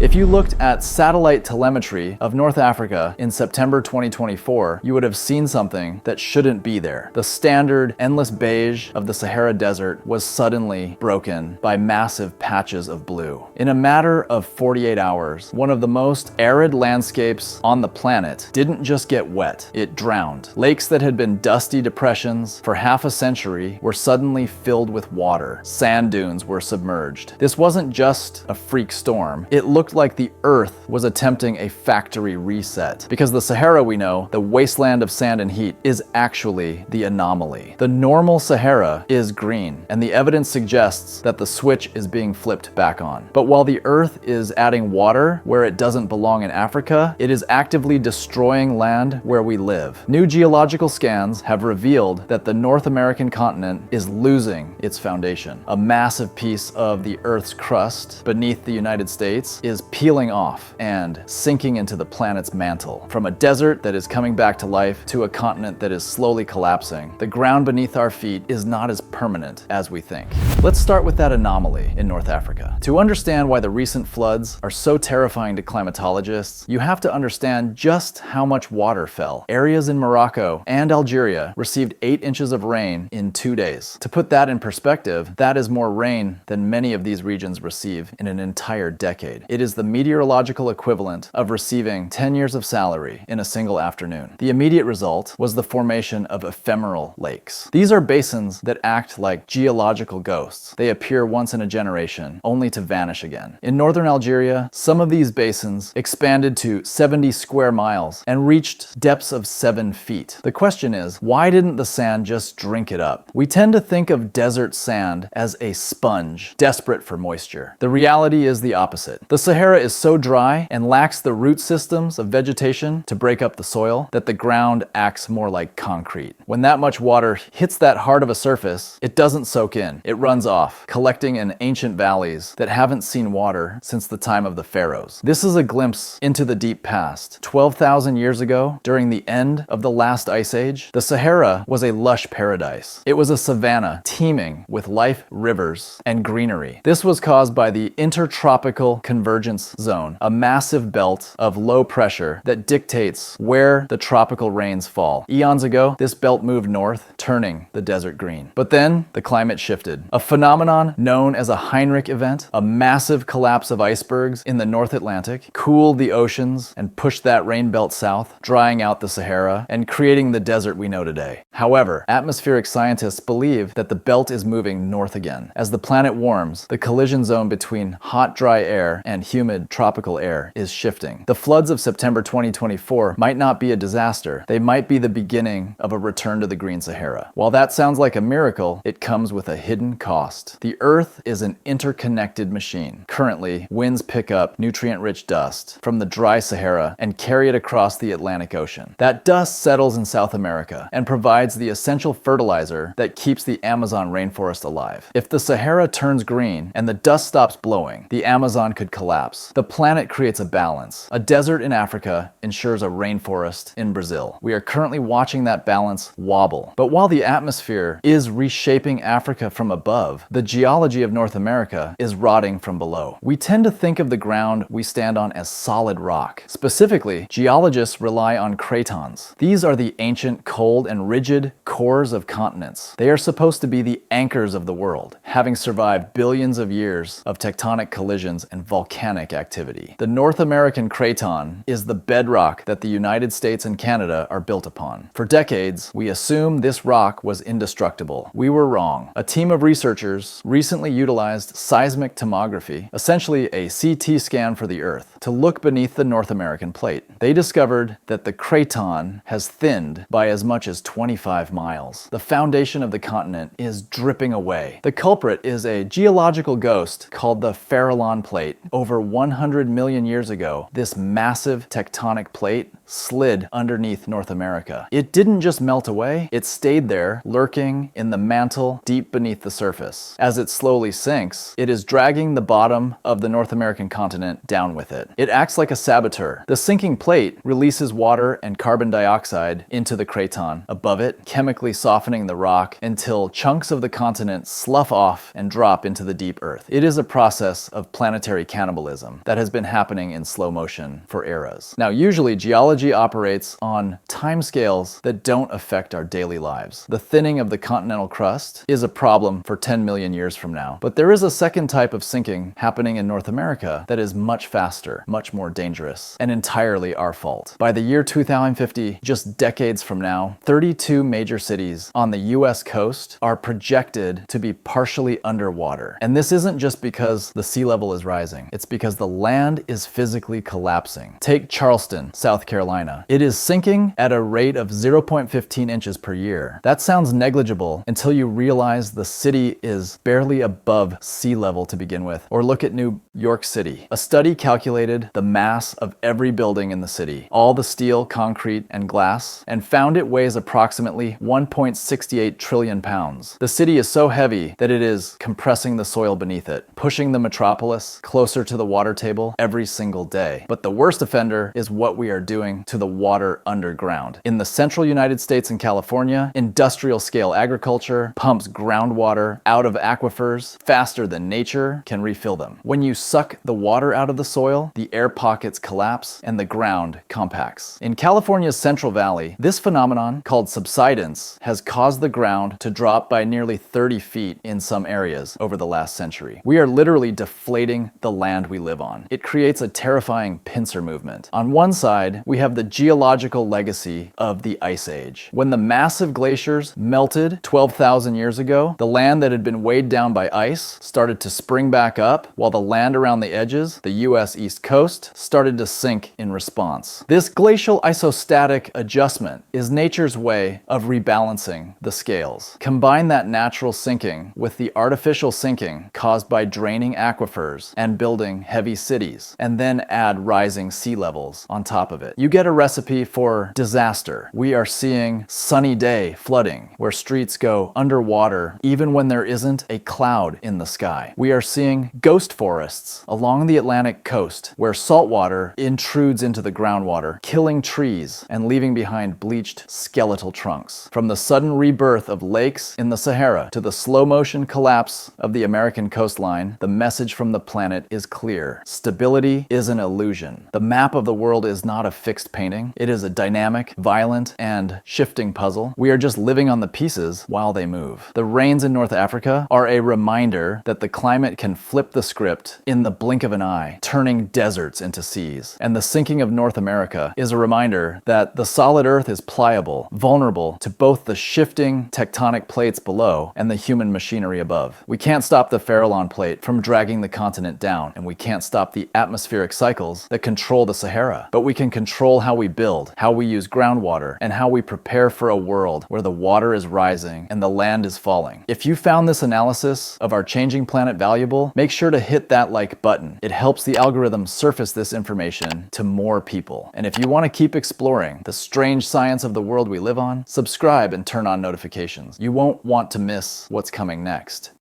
If you looked at satellite telemetry of North Africa in September 2024, you would have seen something that shouldn't be there. The standard endless beige of the Sahara Desert was suddenly broken by massive patches of blue. In a matter of 48 hours, one of the most arid landscapes on the planet didn't just get wet, it drowned. Lakes that had been dusty depressions for half a century were suddenly filled with water. Sand dunes were submerged. This wasn't just a freak storm. It looked like the Earth was attempting a factory reset. Because the Sahara, we know, the wasteland of sand and heat, is actually the anomaly. The normal Sahara is green, and the evidence suggests that the switch is being flipped back on. But while the Earth is adding water where it doesn't belong in Africa, it is actively destroying land where we live. New geological scans have revealed that the North American continent is losing its foundation. A massive piece of the Earth's crust beneath the United States is peeling off and sinking into the planet's mantle. From a desert that is coming back to life to a continent that is slowly collapsing, the ground beneath our feet is not as permanent as we think. Let's start with that anomaly in North Africa. To understand why the recent floods are so terrifying to climatologists, you have to understand just how much water fell. Areas in Morocco and Algeria received 8 inches of rain in 2 days. To put that in perspective, that is more rain than many of these regions receive in an entire decade. It is the meteorological equivalent of receiving 10 years of salary in a single afternoon. The immediate result was the formation of ephemeral lakes. These are basins that act like geological ghosts. They appear once in a generation, only to vanish again. In northern Algeria, some of these basins expanded to 70 square miles and reached depths of 7 feet. The question is, why didn't the sand just drink it up? We tend to think of desert sand as a sponge, desperate for moisture. The reality is the opposite. The Sahara is so dry and lacks the root systems of vegetation to break up the soil that the ground acts more like concrete. When that much water hits that heart of a surface, it doesn't soak in. It runs off, collecting in ancient valleys that haven't seen water since the time of the pharaohs. This is a glimpse into the deep past. 12,000 years ago, during the end of the last ice age, the Sahara was a lush paradise. It was a savanna teeming with life, rivers, and greenery. This was caused by the intertropical convergence zone, a massive belt of low pressure that dictates where the tropical rains fall. Eons ago, this belt moved north, turning the desert green. But then the climate shifted. A phenomenon known as a Heinrich event, a massive collapse of icebergs in the North Atlantic, cooled the oceans and pushed that rain belt south, drying out the Sahara and creating the desert we know today. However, atmospheric scientists believe that the belt is moving north again. As the planet warms, the collision zone between hot, dry air and humid tropical air is shifting. The floods of September 2024 might not be a disaster. They might be the beginning of a return to the Green Sahara. While that sounds like a miracle, it comes with a hidden cost. The Earth is an interconnected machine. Currently, winds pick up nutrient-rich dust from the dry Sahara and carry it across the Atlantic Ocean. That dust settles in South America and provides the essential fertilizer that keeps the Amazon rainforest alive. If the Sahara turns green and the dust stops blowing, the Amazon could collapse. The planet creates a balance. A desert in Africa ensures a rainforest in Brazil. We are currently watching that balance wobble. But while the atmosphere is reshaping Africa from above, the geology of North America is rotting from below. We tend to think of the ground we stand on as solid rock. Specifically, geologists rely on cratons. These are the ancient, cold, and rigid cores of continents. They are supposed to be the anchors of the world, having survived billions of years of tectonic collisions and volcanic activity. The North American craton is the bedrock that the United States and Canada are built upon. For decades, we assumed this rock was indestructible. We were wrong. A team of researchers recently utilized seismic tomography, essentially a CT scan for the Earth, to look beneath the North American plate. They discovered that the craton has thinned by as much as 25 miles. The foundation of the continent is dripping away. The culprit is a geological ghost called the Farallon Plate. Over 100 million years ago, this massive tectonic plate slid underneath North America. It didn't just melt away, it stayed there, lurking in the mantle deep beneath the surface. As it slowly sinks, it is dragging the bottom of the North American continent down with it. It acts like a saboteur. The sinking plate releases water and carbon dioxide into the craton above it, chemically softening the rock until chunks of the continent slough off and drop into the deep earth. It is a process of planetary cannibalism that has been happening in slow motion for eras. Now, usually geology operates on timescales that don't affect our daily lives. The thinning of the continental crust is a problem for 10 million years from now. But there is a second type of sinking happening in North America that is much faster, much more dangerous, and entirely our fault. By the year 2050, just decades from now, 32 major cities on the US coast are projected to be partially underwater. And this isn't just because the sea level is rising. It's because the land is physically collapsing. Take Charleston, South Carolina. It is sinking at a rate of 0.15 inches per year. That sounds negligible until you realize the city is barely above sea level to begin with. Or look at New York City. A study calculated the mass of every building in the city, all the steel, concrete, and glass, and found it weighs approximately 1.68 trillion pounds. The city is so heavy that it is compressing the soil beneath it, pushing the metropolis closer to the water table every single day. But the worst offender is what we are doing to the water underground. In the central United States and California, industrial scale agriculture pumps groundwater out of aquifers faster than nature can refill them. When you suck the water out of the soil, the air pockets collapse and the ground compacts. In California's Central Valley, this phenomenon, called subsidence, has caused the ground to drop by nearly 30 feet in some areas over the last century. We are literally deflating the land we live on. It creates a terrifying pincer movement. On one side, we have the geological legacy of the Ice Age. When the massive glaciers melted 12,000 years ago, the land that had been weighed down by ice started to spring back up, while the land around the edges, the US East Coast, started to sink in response. This glacial isostatic adjustment is nature's way of rebalancing the scales. Combine that natural sinking with the artificial sinking caused by draining aquifers and building heavy cities, and then add rising sea levels on top of it. You get a recipe for disaster. We are seeing sunny day flooding, where streets go underwater even when there isn't a cloud in the sky. We are seeing ghost forests along the Atlantic coast, where salt water intrudes into the groundwater, killing trees and leaving behind bleached skeletal trunks. From the sudden rebirth of lakes in the Sahara to the slow motion collapse of the American coastline, the message from the planet is clear. Stability is an illusion. The map of the world is not a fixed painting. It is a dynamic, violent, and shifting puzzle. We are just living on the pieces while they move. The rains in North Africa are a reminder that the climate can flip the script in the blink of an eye, turning deserts into seas. And the sinking of North America is a reminder that the solid earth is pliable, vulnerable to both the shifting tectonic plates below and the human machinery above. We can't stop the Farallon plate from dragging the continent down, and we can't stop the atmospheric cycles that control the Sahara. But we can control how we build, how we use groundwater, and how we prepare for a world where the water is rising and the land is falling. If you found this analysis of our changing planet valuable, make sure to hit that like button. It helps the algorithm surface this information to more people. And if you want to keep exploring the strange science of the world we live on, subscribe and turn on notifications. You won't want to miss what's coming next.